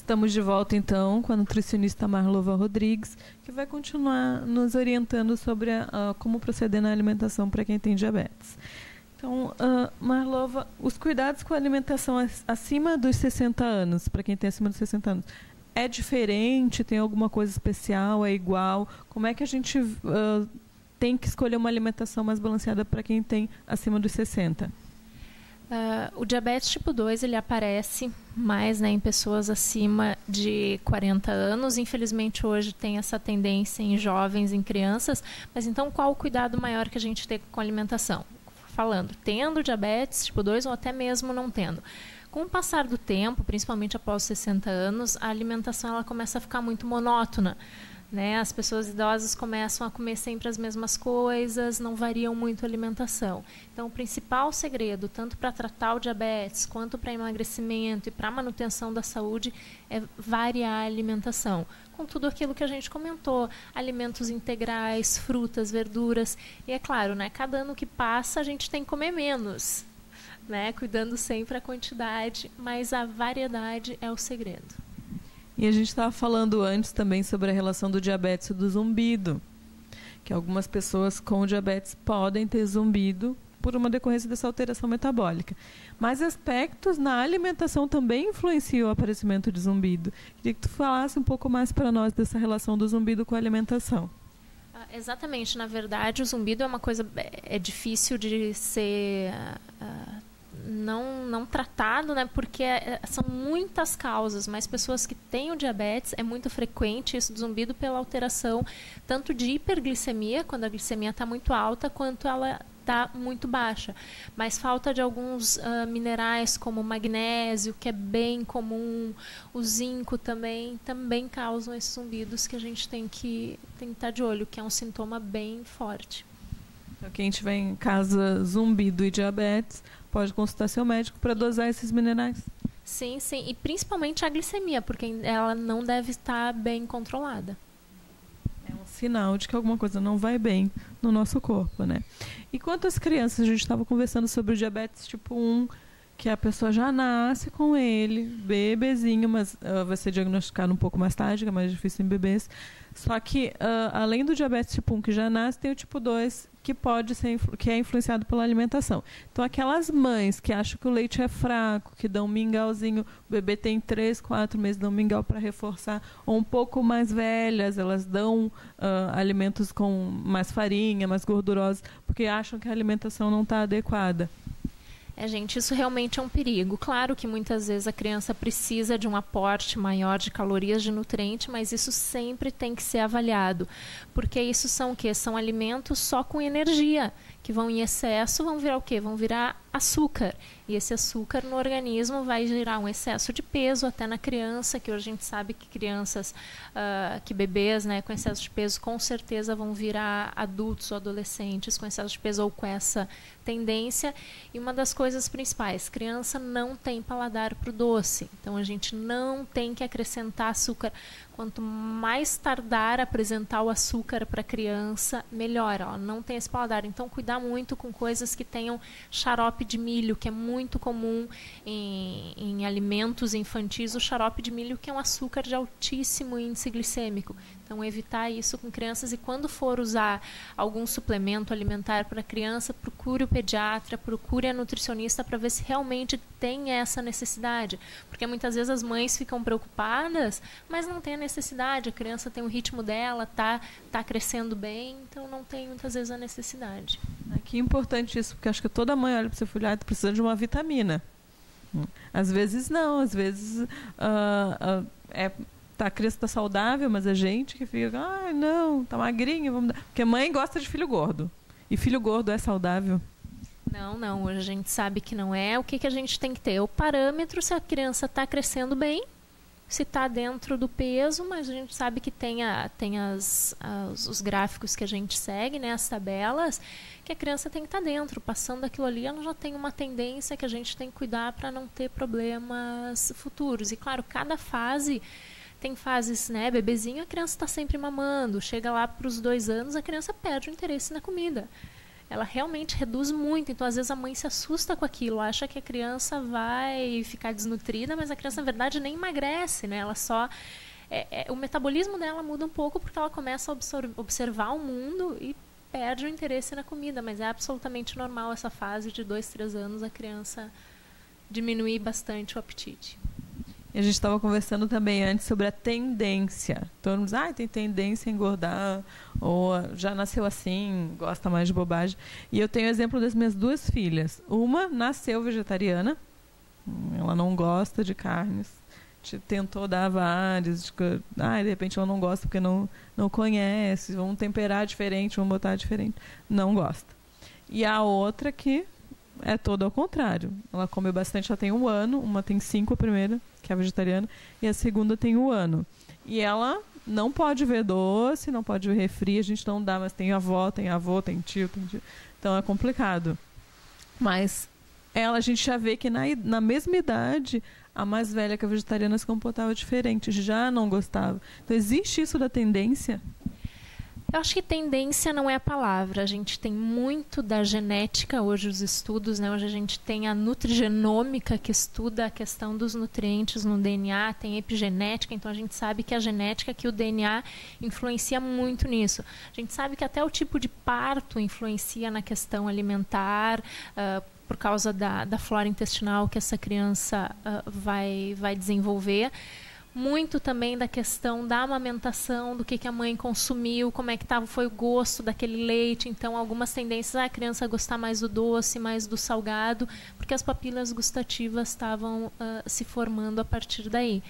Estamos de volta, então, com a nutricionista Marlova Rodrigues, que vai continuar nos orientando sobre como proceder na alimentação para quem tem diabetes. Então, Marlova, os cuidados com a alimentação acima dos 60 anos, para quem tem acima dos 60 anos, é diferente? Tem alguma coisa especial? É igual? Como é que a gente tem que escolher uma alimentação mais balanceada para quem tem acima dos 60? O diabetes tipo 2 ele aparece mais, né, em pessoas acima de 40 anos. Infelizmente hoje tem essa tendência em jovens, em crianças. Mas então qual o cuidado maior que a gente tem com a alimentação? Falando, tendo diabetes tipo 2 ou até mesmo não tendo. Com o passar do tempo, principalmente após os 60 anos, a alimentação ela começa a ficar muito monótona. Né? As pessoas idosas começam a comer sempre as mesmas coisas, não variam muito a alimentação. Então, o principal segredo, tanto para tratar o diabetes, quanto para emagrecimento e para manutenção da saúde, é variar a alimentação. Com tudo aquilo que a gente comentou, alimentos integrais, frutas, verduras. E é claro, né, cada ano que passa a gente tem que comer menos, né, cuidando sempre a quantidade, mas a variedade é o segredo. E a gente estava falando antes também sobre a relação do diabetes e do zumbido, que algumas pessoas com diabetes podem ter zumbido por uma decorrência dessa alteração metabólica. Mas aspectos na alimentação também influenciam o aparecimento de zumbido. Queria que tu falasse um pouco mais para nós dessa relação do zumbido com a alimentação. Exatamente. Na verdade, o zumbido é uma coisa difícil de ser não tratado, né? Porque são muitas causas, mas pessoas que têm o diabetes, é muito frequente isso do zumbido pela alteração tanto de hiperglicemia, quando a glicemia está muito alta, quanto ela está muito baixa. Mas falta de alguns minerais como o magnésio, que é bem comum, o zinco também causam esses zumbidos que a gente tem que estar de olho, que é um sintoma bem forte. Então, quem tiver em casa zumbido e diabetes, pode consultar seu médico para dosar esses minerais. Sim, sim. E principalmente a glicemia, porque ela não deve estar bem controlada. É um sinal de que alguma coisa não vai bem no nosso corpo, né? E quanto às crianças, a gente estava conversando sobre o diabetes tipo 1, que a pessoa já nasce com ele, bebezinho, mas vai ser diagnosticado um pouco mais tarde, que é mais difícil em bebês. Só que, além do diabetes tipo 1 que já nasce, tem o tipo 2 que é influenciado pela alimentação. Então, aquelas mães que acham que o leite é fraco, que dão mingauzinho, o bebê tem 3, 4 meses, dão mingau para reforçar, ou um pouco mais velhas, elas dão alimentos com mais farinha, mais gordurosos, porque acham que a alimentação não está adequada. Gente, isso realmente é um perigo. Claro que muitas vezes a criança precisa de um aporte maior de calorias, de nutriente, mas isso sempre tem que ser avaliado. Porque isso são o quê? São alimentos só com energia, que vão em excesso, vão virar o quê? Vão virar açúcar. E esse açúcar no organismo vai gerar um excesso de peso até na criança, que hoje a gente sabe que crianças, que bebês, né, com excesso de peso, com certeza vão virar adultos ou adolescentes com excesso de peso ou com essa tendência. E uma das coisas principais, criança não tem paladar para o doce. Então a gente não tem que acrescentar açúcar. Quanto mais tardar a apresentar o açúcar para a criança, melhor. Ela não tem esse paladar. Então, cuidar muito com coisas que tenham xarope de milho, que é muito comum em alimentos infantis, o xarope de milho, que é um açúcar de altíssimo índice glicêmico. Então, evitar isso com crianças. E quando for usar algum suplemento alimentar para a criança, procure o pediatra, procure a nutricionista para ver se realmente tem essa necessidade. Porque muitas vezes as mães ficam preocupadas, mas não tem a necessidade. A criança tem o ritmo dela, tá crescendo bem, então não tem muitas vezes a necessidade. Que importante isso, porque acho que toda mãe olha para o seu filho e precisa de uma vitamina. Às vezes não, às vezes a criança está saudável, mas a gente que fica, não, tá magrinha, vamos dar. Porque mãe gosta de filho gordo. E filho gordo é saudável? Não, hoje a gente sabe que não é. O que a gente tem que ter? O parâmetro, se a criança está crescendo bem, se está dentro do peso, mas a gente sabe que tem os gráficos que a gente segue, né, as tabelas, que a criança tem que estar dentro. Passando aquilo ali, ela já tem uma tendência que a gente tem que cuidar para não ter problemas futuros. E claro, cada fase tem fases, né, bebezinho, a criança está sempre mamando, chega lá para os 2 anos, a criança perde o interesse na comida. ela realmente reduz muito. Então, às vezes, a mãe se assusta com aquilo, acha que a criança vai ficar desnutrida, mas a criança, na verdade, nem emagrece, né? Ela só... o metabolismo dela muda um pouco porque ela começa a observar o mundo e perde o interesse na comida, mas é absolutamente normal essa fase de 2, 3 anos a criança diminuir bastante o apetite. E a gente estava conversando também antes sobre a tendência. Todo mundo diz, tem tendência a engordar, ou já nasceu assim, gosta mais de bobagem. E eu tenho o exemplo das minhas 2 filhas. Uma nasceu vegetariana, ela não gosta de carnes, tentou dar vários, de repente ela não gosta porque não conhece, vamos temperar diferente, vamos botar diferente. Não gosta. E a outra que é todo ao contrário. Ela come bastante, ela tem 1 ano, uma tem 5, a primeira, que é vegetariana, e a segunda tem 1 ano. E ela não pode ver doce, não pode ver refri, a gente não dá, mas tem avó, tem tio. Então é complicado. Mas a gente já vê que na mesma idade, a mais velha que a vegetariana se comportava diferente, já não gostava. Então existe isso da tendência? Eu acho que tendência não é a palavra. A gente tem muito da genética hoje, os estudos, né? Hoje a gente tem a nutrigenômica, que estuda a questão dos nutrientes no DNA, tem epigenética, então a gente sabe que a genética, que o DNA influencia muito nisso. A gente sabe que até o tipo de parto influencia na questão alimentar, por causa da flora intestinal que essa criança vai desenvolver. Muito também da questão da amamentação, do que a mãe consumiu, como é que foi o gosto daquele leite. Então, algumas tendências, a criança gostar mais do doce, mais do salgado, porque as papilas gustativas estavam se formando a partir daí.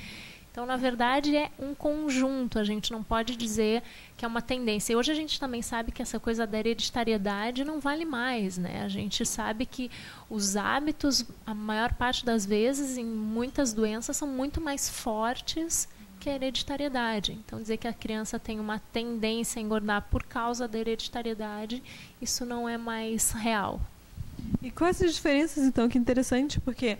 Então, na verdade, é um conjunto. A gente não pode dizer que é uma tendência. E hoje a gente também sabe que essa coisa da hereditariedade não vale mais, né? A gente sabe que os hábitos, a maior parte das vezes, em muitas doenças, são muito mais fortes que a hereditariedade. Então, dizer que a criança tem uma tendência a engordar por causa da hereditariedade, isso não é mais real. E quais as diferenças, então? Que interessante, porque...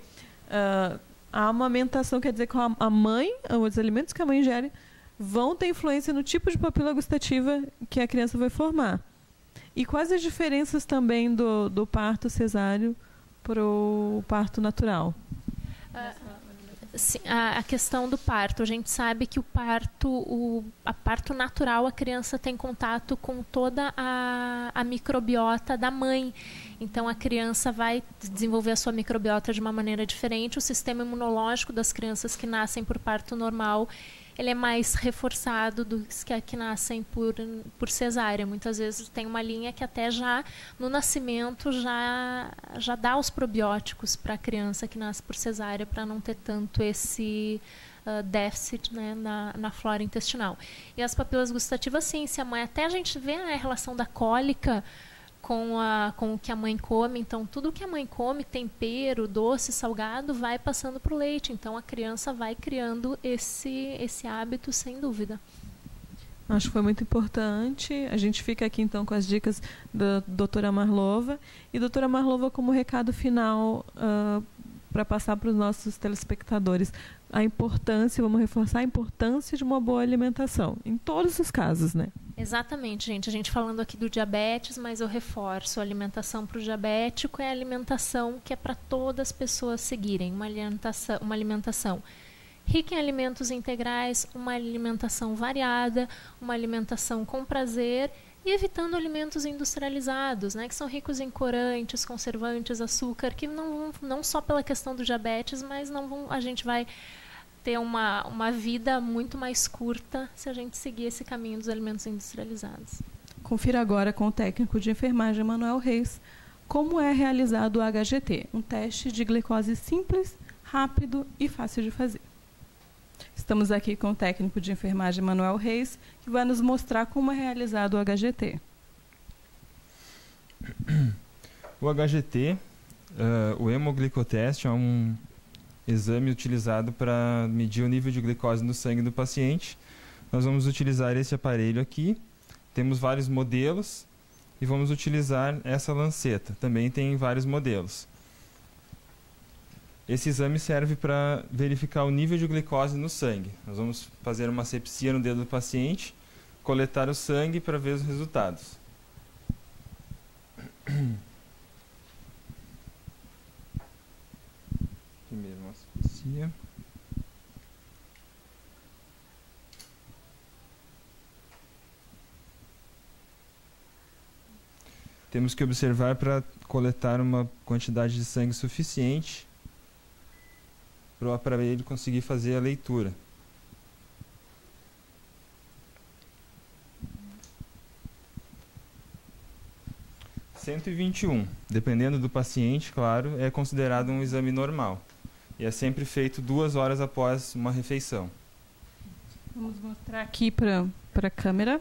a amamentação quer dizer que a mãe, os alimentos que a mãe ingere, vão ter influência no tipo de papila gustativa que a criança vai formar. E quais as diferenças também do parto cesáreo para o parto natural? Sim, a questão do parto. A gente sabe que a parto natural, a criança tem contato com toda a microbiota da mãe. Então, a criança vai desenvolver a sua microbiota de uma maneira diferente. O sistema imunológico das crianças que nascem por parto normal, ele é mais reforçado do que nascem por cesárea. Muitas vezes tem uma linha que até já no nascimento já dá os probióticos para a criança que nasce por cesárea, para não ter tanto esse déficit, né, na flora intestinal. E as papilas gustativas, sim, se a mãe, até a gente vê a relação da cólica com o que a mãe come. Então, tudo que a mãe come, tempero, doce, salgado, vai passando para o leite. Então, a criança vai criando esse hábito, sem dúvida. Acho que foi muito importante. A gente fica aqui, então, com as dicas da doutora Marlova. E, doutora Marlova, como recado final para passar para os nossos telespectadores, a importância, vamos reforçar a importância de uma boa alimentação, em todos os casos, né? Exatamente, gente. A gente falando aqui do diabetes, mas eu reforço, a alimentação para o diabético é a alimentação que é para todas as pessoas seguirem, uma alimentação rica em alimentos integrais, uma alimentação variada, uma alimentação com prazer e evitando alimentos industrializados, né, que são ricos em corantes, conservantes, açúcar, que não só pela questão do diabetes, mas a gente vai ter uma vida muito mais curta se a gente seguir esse caminho dos alimentos industrializados. Confira agora com o técnico de enfermagem Manuel Reis como é realizado o HGT, um teste de glicose simples, rápido e fácil de fazer. Estamos aqui com o técnico de enfermagem Manuel Reis, que vai nos mostrar como é realizado o HGT. O HGT, o hemoglicoteste, é um exame utilizado para medir o nível de glicose no sangue do paciente. Nós vamos utilizar esse aparelho aqui. Temos vários modelos e vamos utilizar essa lanceta. Também tem vários modelos. Esse exame serve para verificar o nível de glicose no sangue. Nós vamos fazer uma asepsia no dedo do paciente, coletar o sangue para ver os resultados. Primeiro uma asfixia. Temos que observar para coletar uma quantidade de sangue suficiente para o aparelho conseguir fazer a leitura. (121), dependendo do paciente, claro, é considerado um exame normal. E é sempre feito 2 horas após uma refeição. Vamos mostrar aqui para a câmera.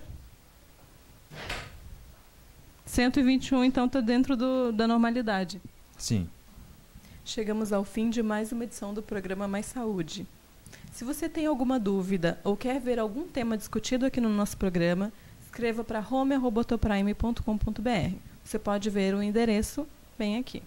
121, então, está dentro da normalidade. Sim. Chegamos ao fim de mais uma edição do programa Mais Saúde. Se você tem alguma dúvida ou quer ver algum tema discutido aqui no nosso programa, escreva para home@toprime.com.br. Você pode ver o endereço bem aqui.